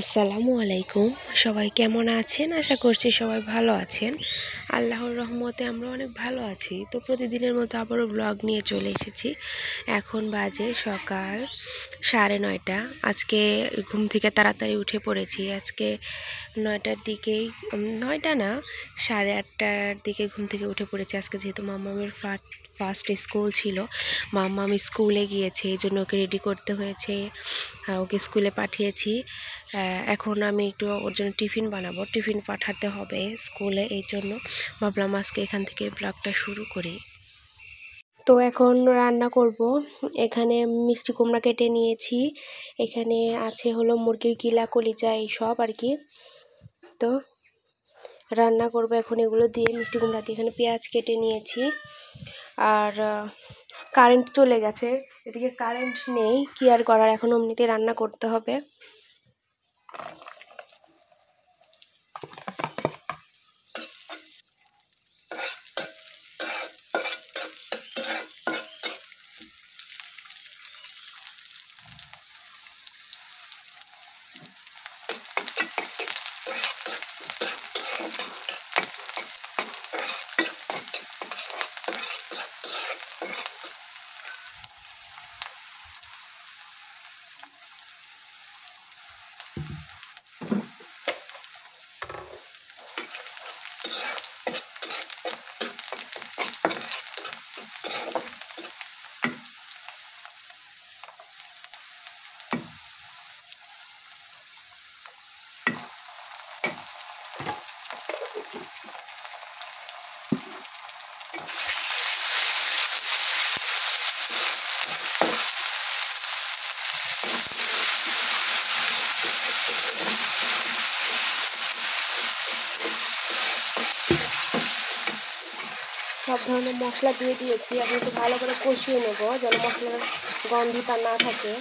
আসসালামু আলাইকুম। সবাই কেমন আছেন? আশা করছি সবাই ভালো আছেন। আল্লাহর রহমতে আমরা অনেক ভালো আছি। তো প্রতিদিনের মতো আবারও ব্লগ নিয়ে চলে এসেছি। এখন বাজে সকাল 9:30। আজকে ঘুম থেকে তাড়াতাড়ি উঠে পড়েছি। আজকে 9টার দিকেই 9টা না 8:30টার দিকে ঘুম থেকে উঠে পড়েছি। আজকে যেহেতু মাম্মামের ফার্স্ট স্কুল ছিল, মাম্মাম স্কুলে গিয়েছে, এই জন্য ওকে রেডি করতে হয়েছে। ওকে স্কুলে পাঠিয়েছি। এখন আমি একটু ওর জন্য টিফিন বানাবো, টিফিন পাঠাতে হবে স্কুলে, এই জন্য ভাবলাম আজকে এখান থেকে ব্লগটা শুরু করি। তো এখন রান্না করব। এখানে মিষ্টি কুমড়া কেটে নিয়েছি, এখানে আছে হলো মুরগির গিলা কলিজা এইসব আর কি। তো রান্না করব এখন এগুলো দিয়ে, মিষ্টি কুমড়া দিয়ে। এখানে পেঁয়াজ কেটে নিয়েছি। আর কারেন্ট চলে গেছে, এদিকে কারেন্ট নেই, কি আর করার, এখন এমনিতে রান্না করতে হবে। সব ধরনের মশলা দিয়ে দিয়েছি। আমি একটু ভালো করে কষিয়ে নেব যেন মশলার গন্ধটা না থাকে।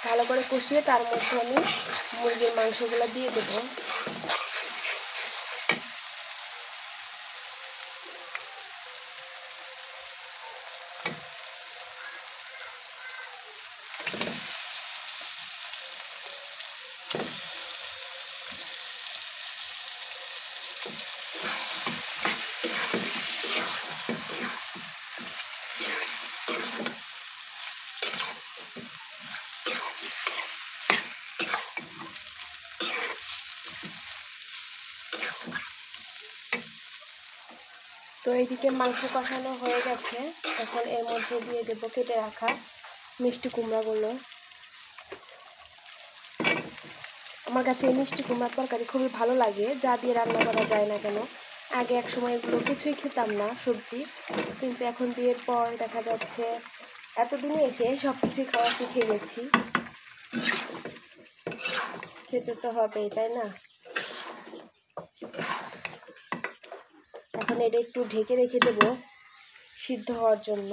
ভালো করে কষিয়ে তার মধ্যে আমি মুরগির মাংসগুলো দিয়ে দেবো। তো এইদিকে মাংস কষানো হয়ে গেছে, এখন এর মধ্যে দিয়ে দেবো কেটে রাখা মিষ্টি কুমড়াগুলো। আমার কাছে এই মিষ্টি কুমড়ার তরকারি খুবই ভালো লাগে, যা দিয়ে রান্না করা যায় না কেন। আগে এক সময় এগুলো কিছুই খেতাম না সবজি, কিন্তু এখন বিয়ের পর দেখা যাচ্ছে এতদিনে এসে সব কিছুই খাওয়া শিখে গেছি। খেতে তো হবেই, তাই না? এখন এটা একটু ঢেকে রেখে দেবো সিদ্ধ হওয়ার জন্য।